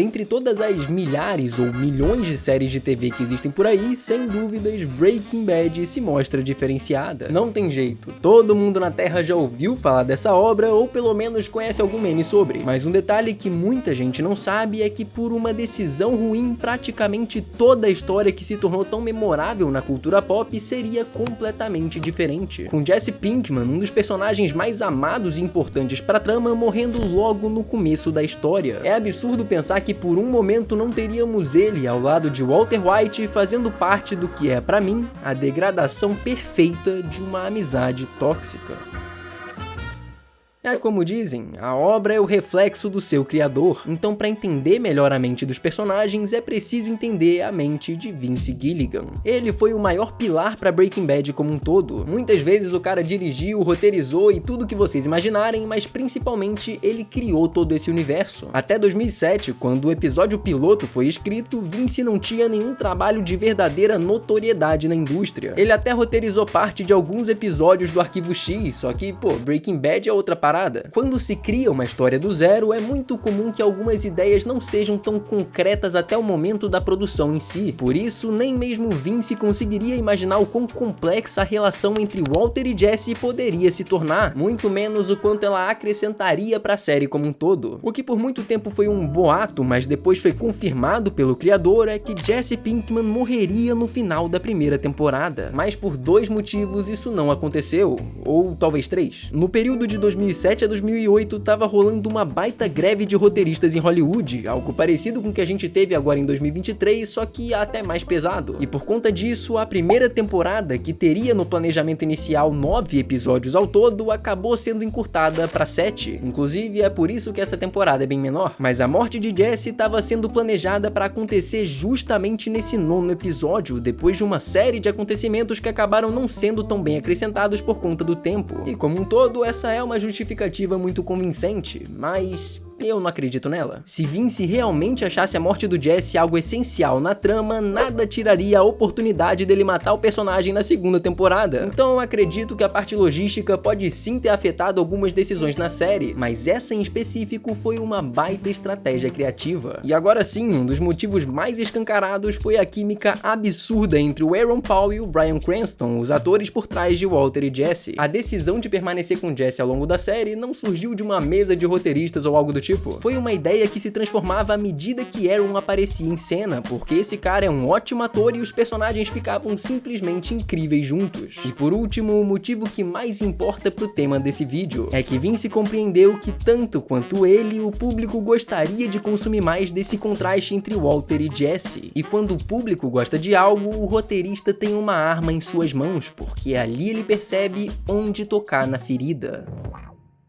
Dentre todas as milhares ou milhões de séries de TV que existem por aí, sem dúvidas, Breaking Bad se mostra diferenciada. Não tem jeito, todo mundo na Terra já ouviu falar dessa obra ou pelo menos conhece algum meme sobre. Mas um detalhe que muita gente não sabe é que por uma decisão ruim, praticamente toda a história que se tornou tão memorável na cultura pop seria completamente diferente. Com Jesse Pinkman, um dos personagens mais amados e importantes para a trama, morrendo logo no começo da história. É absurdo pensar que por um momento não teríamos ele ao lado de Walter White fazendo parte do que é, para mim, a degradação perfeita de uma amizade tóxica. É como dizem, a obra é o reflexo do seu criador, então para entender melhor a mente dos personagens é preciso entender a mente de Vince Gilligan. Ele foi o maior pilar para Breaking Bad como um todo. Muitas vezes o cara dirigiu, roteirizou e tudo que vocês imaginarem, mas principalmente ele criou todo esse universo. Até 2007, quando o episódio piloto foi escrito, Vince não tinha nenhum trabalho de verdadeira notoriedade na indústria. Ele até roteirizou parte de alguns episódios do Arquivo X, só que, Breaking Bad é outra parada. Quando se cria uma história do zero, é muito comum que algumas ideias não sejam tão concretas até o momento da produção em si. Por isso, nem mesmo Vince conseguiria imaginar o quão complexa a relação entre Walter e Jesse poderia se tornar, muito menos o quanto ela acrescentaria para a série como um todo. O que por muito tempo foi um boato, mas depois foi confirmado pelo criador, é que Jesse Pinkman morreria no final da primeira temporada. Mas por 2 motivos isso não aconteceu, ou talvez 3. No período de 2007 a 2008 tava rolando uma baita greve de roteiristas em Hollywood, algo parecido com o que a gente teve agora em 2023, só que até mais pesado. E por conta disso, a primeira temporada, que teria no planejamento inicial 9 episódios ao todo, acabou sendo encurtada para 7. Inclusive, é por isso que essa temporada é bem menor. Mas a morte de Jesse estava sendo planejada para acontecer justamente nesse 9º episódio, depois de uma série de acontecimentos que acabaram não sendo tão bem acrescentados por conta do tempo. E como um todo, essa é uma justificativa muito convincente, mas eu não acredito nela. Se Vince realmente achasse a morte do Jesse algo essencial na trama, nada tiraria a oportunidade dele matar o personagem na 2ª temporada. Então eu acredito que a parte logística pode sim ter afetado algumas decisões na série, mas essa em específico foi uma baita estratégia criativa. E agora sim, um dos motivos mais escancarados foi a química absurda entre o Aaron Paul e o Bryan Cranston, os atores por trás de Walter e Jesse. A decisão de permanecer com Jesse ao longo da série não surgiu de uma mesa de roteiristas ou algo do tipo. Foi uma ideia que se transformava à medida que Aaron aparecia em cena, porque esse cara é um ótimo ator e os personagens ficavam simplesmente incríveis juntos. E por último, o motivo que mais importa pro tema desse vídeo é que Vince compreendeu que tanto quanto ele, o público gostaria de consumir mais desse contraste entre Walter e Jesse. E quando o público gosta de algo, o roteirista tem uma arma em suas mãos, porque ali ele percebe onde tocar na ferida.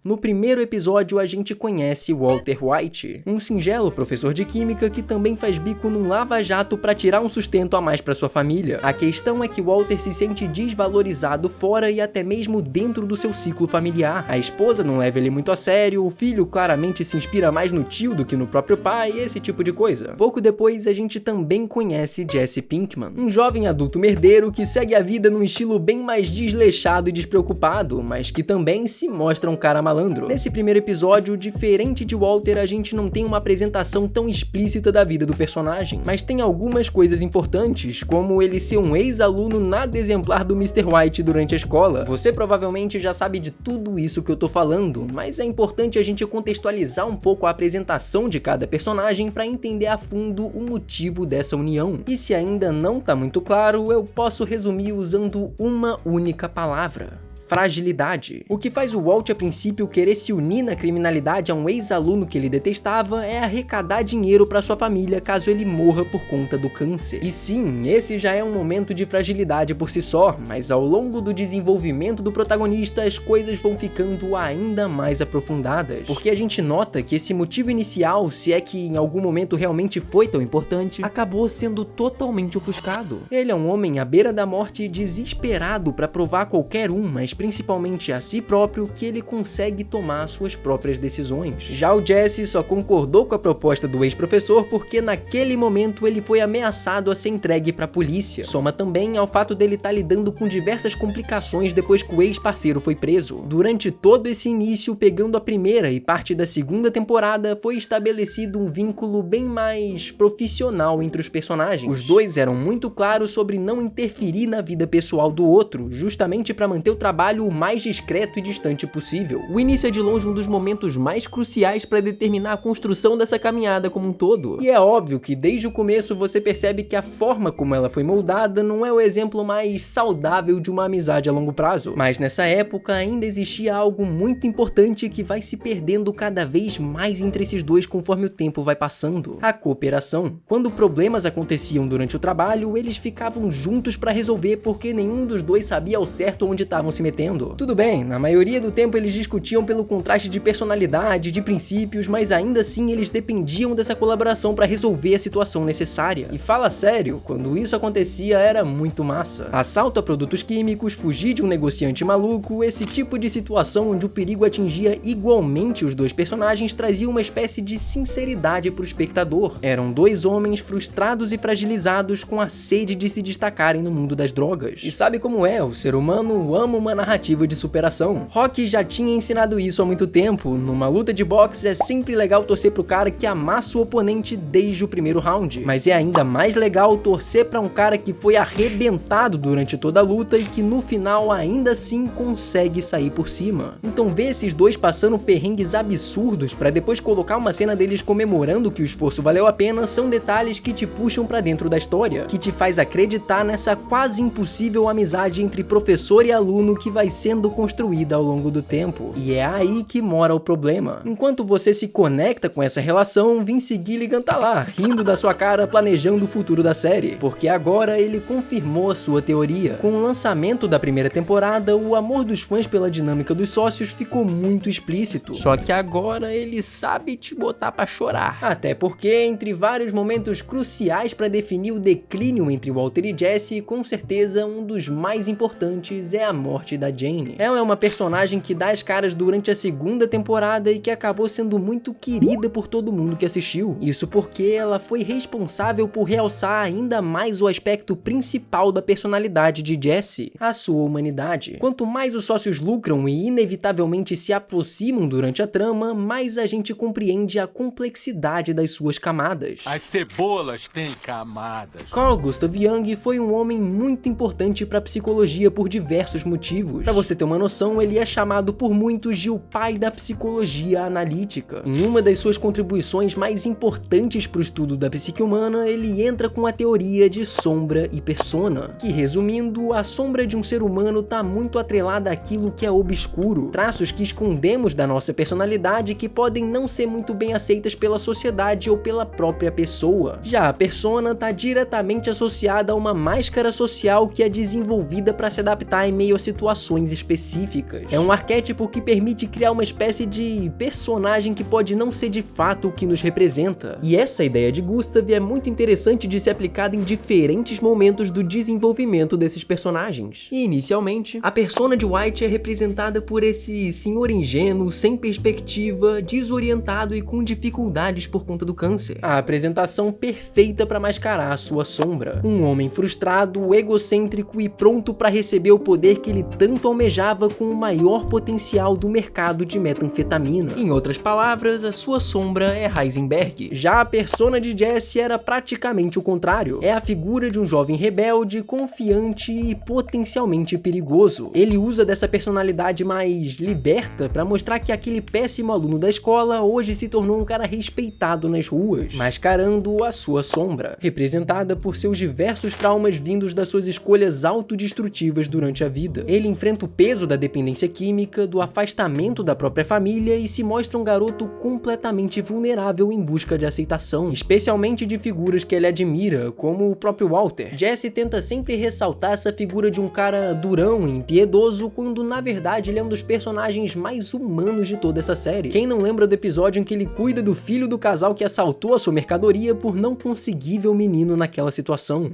No primeiro episódio, a gente conhece Walter White, um singelo professor de química que também faz bico num lava-jato para tirar um sustento a mais para sua família. A questão é que Walter se sente desvalorizado fora e até mesmo dentro do seu ciclo familiar. A esposa não leva ele muito a sério, o filho claramente se inspira mais no tio do que no próprio pai, esse tipo de coisa. Pouco depois, a gente também conhece Jesse Pinkman, um jovem adulto merdeiro que segue a vida num estilo bem mais desleixado e despreocupado, mas que também se mostra um cara malandro. Nesse primeiro episódio, diferente de Walter, a gente não tem uma apresentação tão explícita da vida do personagem, mas tem algumas coisas importantes, como ele ser um ex-aluno nada exemplar do Mr. White durante a escola. Você provavelmente já sabe de tudo isso que eu tô falando, mas é importante a gente contextualizar um pouco a apresentação de cada personagem para entender a fundo o motivo dessa união. E se ainda não tá muito claro, eu posso resumir usando uma única palavra: fragilidade. O que faz o Walt a princípio querer se unir na criminalidade a um ex-aluno que ele detestava é arrecadar dinheiro para sua família caso ele morra por conta do câncer. E sim, esse já é um momento de fragilidade por si só, mas ao longo do desenvolvimento do protagonista as coisas vão ficando ainda mais aprofundadas, porque a gente nota que esse motivo inicial, se é que em algum momento realmente foi tão importante, acabou sendo totalmente ofuscado. Ele é um homem à beira da morte, desesperado para provar a qualquer um, mas principalmente a si próprio, que ele consegue tomar suas próprias decisões. Já o Jesse só concordou com a proposta do ex-professor porque naquele momento ele foi ameaçado a ser entregue para a polícia. Soma também ao fato dele estar lidando com diversas complicações depois que o ex-parceiro foi preso. Durante todo esse início, pegando a primeira e parte da segunda temporada, foi estabelecido um vínculo bem mais profissional entre os personagens. Os dois eram muito claros sobre não interferir na vida pessoal do outro, justamente para manter o trabalho o mais discreto e distante possível. O início é de longe um dos momentos mais cruciais para determinar a construção dessa caminhada como um todo. E é óbvio que desde o começo você percebe que a forma como ela foi moldada não é o exemplo mais saudável de uma amizade a longo prazo. Mas nessa época ainda existia algo muito importante que vai se perdendo cada vez mais entre esses dois conforme o tempo vai passando: a cooperação. Quando problemas aconteciam durante o trabalho, eles ficavam juntos para resolver porque nenhum dos dois sabia ao certo onde estavam se metendo. Tudo bem, na maioria do tempo eles discutiam pelo contraste de personalidade, de princípios, mas ainda assim eles dependiam dessa colaboração para resolver a situação necessária. E fala sério, quando isso acontecia era muito massa. Assalto a produtos químicos, fugir de um negociante maluco, esse tipo de situação onde o perigo atingia igualmente os dois personagens trazia uma espécie de sinceridade pro espectador. Eram dois homens frustrados e fragilizados com a sede de se destacarem no mundo das drogas. E sabe como é, o ser humano ama uma narrativa de superação. Rocky já tinha ensinado isso há muito tempo. Numa luta de boxe é sempre legal torcer pro cara que amassa o oponente desde o primeiro round, mas é ainda mais legal torcer pra um cara que foi arrebentado durante toda a luta e que no final ainda assim consegue sair por cima. Então ver esses dois passando perrengues absurdos pra depois colocar uma cena deles comemorando que o esforço valeu a pena são detalhes que te puxam pra dentro da história, que te faz acreditar nessa quase impossível amizade entre professor e aluno que vai sendo construída ao longo do tempo. E é aí que mora o problema. Enquanto você se conecta com essa relação, Vince Gilligan tá lá, rindo da sua cara, planejando o futuro da série, porque agora ele confirmou a sua teoria. Com o lançamento da primeira temporada, o amor dos fãs pela dinâmica dos sócios ficou muito explícito, só que agora ele sabe te botar pra chorar. Até porque, entre vários momentos cruciais para definir o declínio entre Walter e Jesse, com certeza um dos mais importantes é a morte da Jane. Ela é uma personagem que dá as caras durante a segunda temporada e que acabou sendo muito querida por todo mundo que assistiu. Isso porque ela foi responsável por realçar ainda mais o aspecto principal da personalidade de Jesse, a sua humanidade. Quanto mais os sócios lucram e inevitavelmente se aproximam durante a trama, mais a gente compreende a complexidade das suas camadas. As cebolas têm camadas. Carl Gustav Jung foi um homem muito importante para a psicologia por diversos motivos. Para você ter uma noção, ele é chamado por muitos de o pai da psicologia analítica. Em uma das suas contribuições mais importantes para o estudo da psique humana, ele entra com a teoria de sombra e persona, que, resumindo, a sombra de um ser humano está muito atrelada àquilo que é obscuro, traços que escondemos da nossa personalidade que podem não ser muito bem aceitas pela sociedade ou pela própria pessoa. Já a persona está diretamente associada a uma máscara social que é desenvolvida para se adaptar em meio a situações específicas. É um arquétipo que permite criar uma espécie de personagem que pode não ser de fato o que nos representa. E essa ideia de Gustav é muito interessante de ser aplicada em diferentes momentos do desenvolvimento desses personagens. E inicialmente, a persona de White é representada por esse senhor ingênuo, sem perspectiva, desorientado e com dificuldades por conta do câncer. A apresentação perfeita para mascarar a sua sombra. Um homem frustrado, egocêntrico e pronto para receber o poder que ele tanto almejava com o maior potencial do mercado de metanfetamina. Em outras palavras, a sua sombra é Heisenberg. Já a persona de Jesse era praticamente o contrário. É a figura de um jovem rebelde, confiante e potencialmente perigoso. Ele usa dessa personalidade mais liberta para mostrar que aquele péssimo aluno da escola hoje se tornou um cara respeitado nas ruas, mascarando a sua sombra, representada por seus diversos traumas vindos das suas escolhas autodestrutivas durante a vida. Ele enfrenta o peso da dependência química, do afastamento da própria família e se mostra um garoto completamente vulnerável em busca de aceitação, especialmente de figuras que ele admira, como o próprio Walter. Jesse tenta sempre ressaltar essa figura de um cara durão e impiedoso, quando na verdade ele é um dos personagens mais humanos de toda essa série. Quem não lembra do episódio em que ele cuida do filho do casal que assaltou a sua mercadoria por não conseguir ver o menino naquela situação?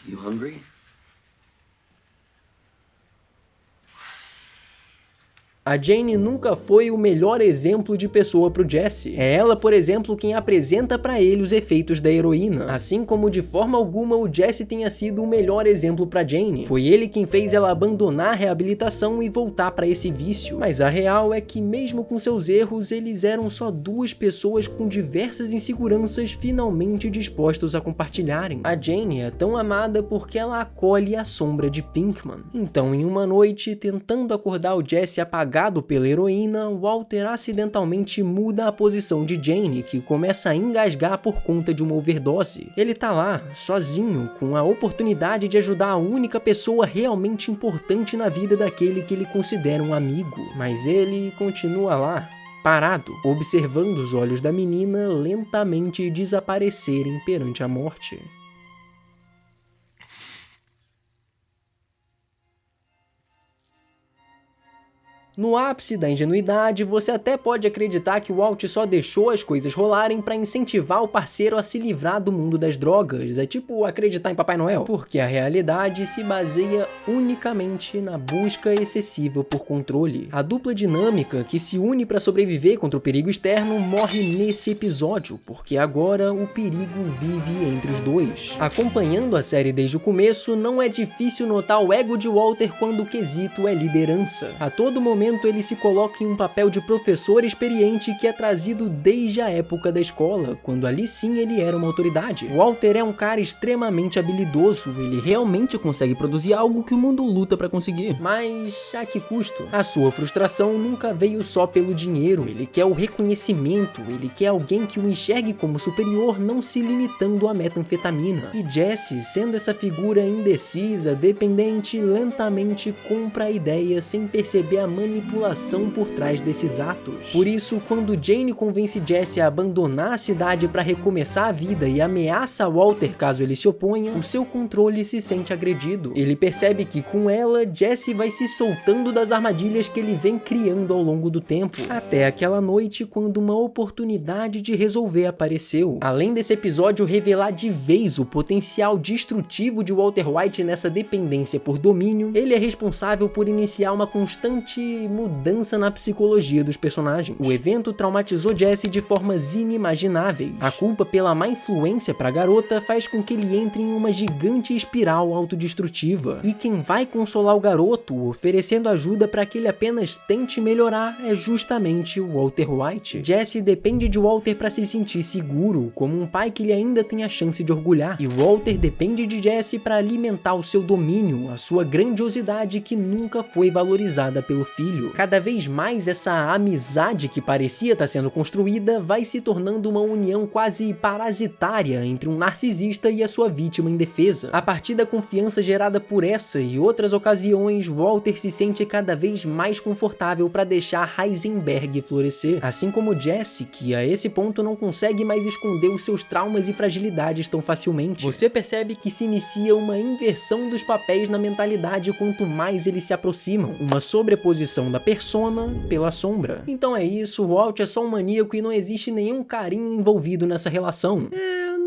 You hungry? A Jane nunca foi o melhor exemplo de pessoa pro Jesse. É ela, por exemplo, quem apresenta pra ele os efeitos da heroína, assim como de forma alguma o Jesse tenha sido o melhor exemplo pra Jane. Foi ele quem fez ela abandonar a reabilitação e voltar pra esse vício. Mas a real é que mesmo com seus erros, eles eram só duas pessoas com diversas inseguranças finalmente dispostos a compartilharem. A Jane é tão amada porque ela acolhe a sombra de Pinkman. Então, em uma noite, tentando acordar o Jesse apagado pela heroína, Walter acidentalmente muda a posição de Jane, que começa a engasgar por conta de uma overdose. Ele tá lá, sozinho, com a oportunidade de ajudar a única pessoa realmente importante na vida daquele que ele considera um amigo. Mas ele continua lá, parado, observando os olhos da menina lentamente desaparecerem perante a morte. No ápice da ingenuidade, você até pode acreditar que o Walt só deixou as coisas rolarem para incentivar o parceiro a se livrar do mundo das drogas. É tipo acreditar em Papai Noel. Porque a realidade se baseia unicamente na busca excessiva por controle. A dupla dinâmica que se une para sobreviver contra o perigo externo morre nesse episódio, porque agora o perigo vive entre os dois. Acompanhando a série desde o começo, não é difícil notar o ego de Walter quando o quesito é liderança. A todo momento ele se coloca em um papel de professor experiente que é trazido desde a época da escola, quando ali sim ele era uma autoridade. Walter é um cara extremamente habilidoso, ele realmente consegue produzir algo que o mundo luta para conseguir. Mas a que custo? A sua frustração nunca veio só pelo dinheiro, ele quer o reconhecimento, ele quer alguém que o enxergue como superior, não se limitando à metanfetamina. E Jesse, sendo essa figura indecisa, dependente, lentamente compra a ideia sem perceber a manipulação por trás desses atos. Por isso, quando Jane convence Jesse a abandonar a cidade para recomeçar a vida e ameaça Walter caso ele se oponha, o seu controle se sente agredido. Ele percebe que com ela, Jesse vai se soltando das armadilhas que ele vem criando ao longo do tempo, até aquela noite quando uma oportunidade de resolver apareceu. Além desse episódio revelar de vez o potencial destrutivo de Walter White nessa dependência por domínio, ele é responsável por iniciar uma constante mudança na psicologia dos personagens. O evento traumatizou Jesse de formas inimagináveis. A culpa pela má influência para a garota faz com que ele entre em uma gigante espiral autodestrutiva. E quem vai consolar o garoto, oferecendo ajuda para que ele apenas tente melhorar, é justamente o Walter White. Jesse depende de Walter para se sentir seguro, como um pai que ele ainda tem a chance de orgulhar. E Walter depende de Jesse para alimentar o seu domínio, a sua grandiosidade que nunca foi valorizada pelo filho. Cada vez mais essa amizade que parecia estar sendo construída vai se tornando uma união quase parasitária entre um narcisista e a sua vítima indefesa. A partir da confiança gerada por essa e outras ocasiões, Walter se sente cada vez mais confortável para deixar Heisenberg florescer, assim como Jesse, que a esse ponto não consegue mais esconder os seus traumas e fragilidades tão facilmente. Você percebe que se inicia uma inversão dos papéis na mentalidade quanto mais eles se aproximam, uma sobreposição da persona pela sombra. Então é isso, o Walt é só um maníaco e não existe nenhum carinho envolvido nessa relação.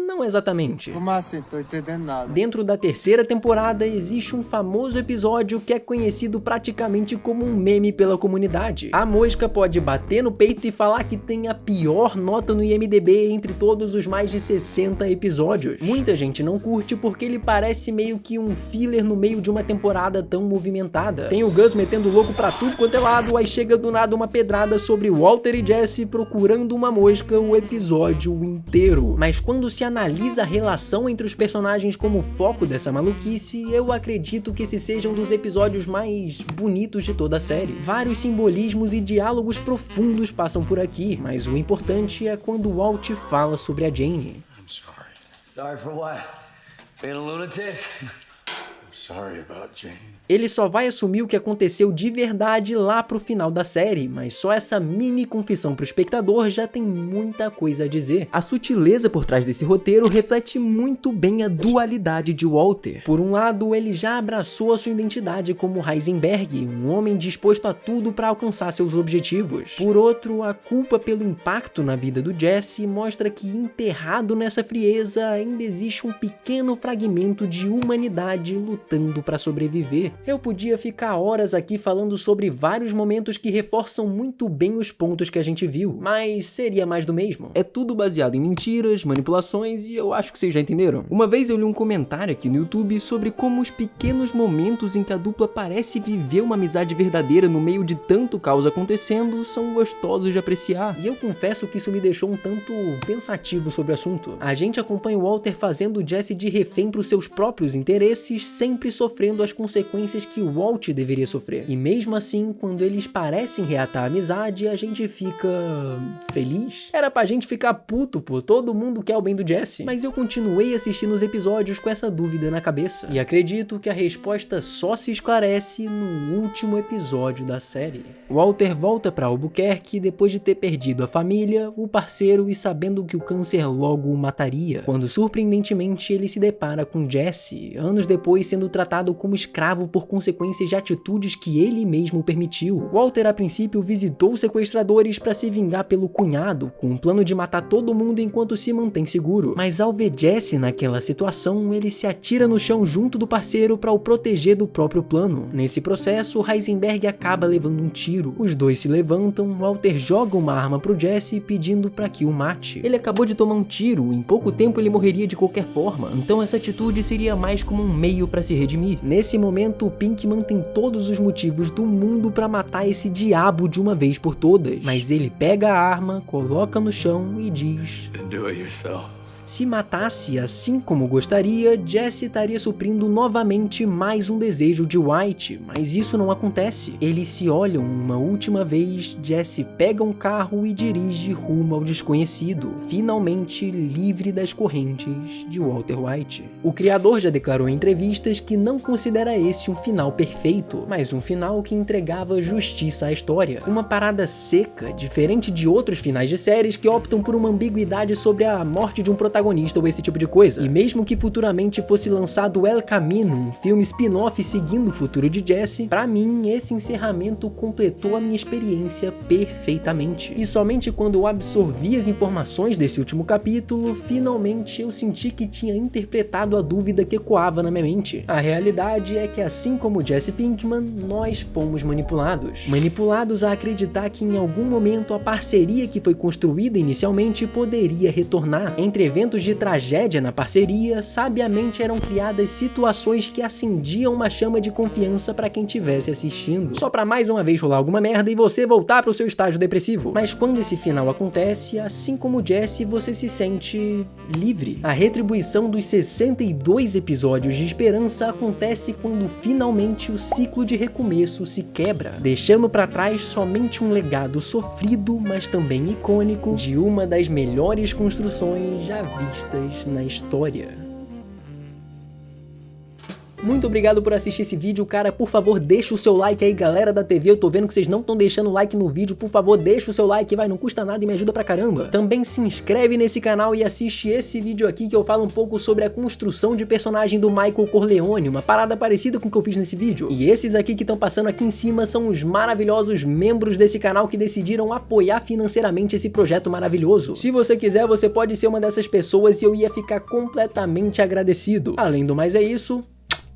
Não exatamente. Como assim? Tô entendendo nada. Dentro da terceira temporada existe um famoso episódio que é conhecido praticamente como um meme pela comunidade. A mosca pode bater no peito e falar que tem a pior nota no IMDb entre todos os mais de 60 episódios. Muita gente não curte porque ele parece meio que um filler no meio de uma temporada tão movimentada. Tem o Gus metendo louco pra tudo quanto é lado, aí chega do nada uma pedrada sobre Walter e Jesse procurando uma mosca o episódio inteiro. Mas quando se analisa a relação entre os personagens como foco dessa maluquice, eu acredito que esse seja um dos episódios mais bonitos de toda a série. Vários simbolismos e diálogos profundos passam por aqui, mas o importante é quando Walt fala sobre a Jane. I'm sorry. Sorry for what? Being a lunatic? I'm sorry about Jane. Ele só vai assumir o que aconteceu de verdade lá pro final da série, mas só essa mini confissão pro espectador já tem muita coisa a dizer. A sutileza por trás desse roteiro reflete muito bem a dualidade de Walter. Por um lado, ele já abraçou a sua identidade como Heisenberg, um homem disposto a tudo para alcançar seus objetivos. Por outro, a culpa pelo impacto na vida do Jesse mostra que enterrado nessa frieza ainda existe um pequeno fragmento de humanidade lutando lutando para sobreviver. Eu podia ficar horas aqui falando sobre vários momentos que reforçam muito bem os pontos que a gente viu, mas seria mais do mesmo. É tudo baseado em mentiras, manipulações e eu acho que vocês já entenderam. Uma vez eu li um comentário aqui no YouTube sobre como os pequenos momentos em que a dupla parece viver uma amizade verdadeira no meio de tanto caos acontecendo são gostosos de apreciar. E eu confesso que isso me deixou um tanto pensativo sobre o assunto. A gente acompanha o Walter fazendo o Jesse de refém para os seus próprios interesses, sempre sofrendo as consequências que o Walt deveria sofrer. E mesmo assim, quando eles parecem reatar a amizade, a gente fica feliz? Era pra gente ficar puto, pô, todo mundo quer o bem do Jesse. Mas eu continuei assistindo os episódios com essa dúvida na cabeça. E acredito que a resposta só se esclarece no último episódio da série. Walter volta pra Albuquerque depois de ter perdido a família, o parceiro e sabendo que o câncer logo o mataria, quando surpreendentemente ele se depara com Jesse, anos depois sendo tratado como escravo por consequências de atitudes que ele mesmo permitiu. Walter a princípio visitou os sequestradores para se vingar pelo cunhado, com o plano de matar todo mundo enquanto se mantém seguro, mas ao ver Jesse naquela situação, ele se atira no chão junto do parceiro para o proteger do próprio plano. Nesse processo, Heisenberg acaba levando um tiro. Os dois se levantam, Walter joga uma arma pro Jesse pedindo para que o mate. Ele acabou de tomar um tiro, em pouco tempo ele morreria de qualquer forma, então essa atitude seria mais como um meio para se redimir. Nesse momento, o Pinkman tem todos os motivos do mundo para matar esse diabo de uma vez por todas, mas ele pega a arma, coloca no chão e diz: Do it yourself. se matasse assim como gostaria, Jesse estaria suprindo novamente mais um desejo de White, mas isso não acontece. Eles se olham uma última vez, Jesse pega um carro e dirige rumo ao desconhecido, finalmente livre das correntes de Walter White. O criador já declarou em entrevistas que não considera esse um final perfeito, mas um final que entregava justiça à história. Uma parada seca, diferente de outros finais de séries que optam por uma ambiguidade sobre a morte de um protagonista ou esse tipo de coisa. E mesmo que futuramente fosse lançado El Camino, um filme spin-off seguindo o futuro de Jesse, pra mim esse encerramento completou a minha experiência perfeitamente. E somente quando eu absorvi as informações desse último capítulo, finalmente eu senti que tinha interpretado a dúvida que ecoava na minha mente. A realidade é que assim como Jesse Pinkman, nós fomos manipulados. Manipulados a acreditar que em algum momento a parceria que foi construída inicialmente poderia retornar. Entre eventos de tragédia na parceria, sabiamente eram criadas situações que acendiam uma chama de confiança para quem estivesse assistindo, só para mais uma vez rolar alguma merda e você voltar para o seu estágio depressivo. Mas quando esse final acontece, assim como Jesse, você se sente livre. A retribuição dos 62 episódios de esperança acontece quando finalmente o ciclo de recomeço se quebra, deixando para trás somente um legado sofrido, mas também icônico, de uma das melhores construções já vistas na história. Muito obrigado por assistir esse vídeo, cara. Por favor, deixa o seu like aí, galera da TV. Eu tô vendo que vocês não estão deixando like no vídeo. Por favor, deixa o seu like, vai, não custa nada e me ajuda pra caramba. Também se inscreve nesse canal e assiste esse vídeo aqui que eu falo um pouco sobre a construção de personagem do Michael Corleone, uma parada parecida com o que eu fiz nesse vídeo. E esses aqui que estão passando aqui em cima são os maravilhosos membros desse canal que decidiram apoiar financeiramente esse projeto maravilhoso. Se você quiser, você pode ser uma dessas pessoas e eu ia ficar completamente agradecido. Além do mais é isso,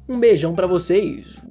um beijão pra vocês.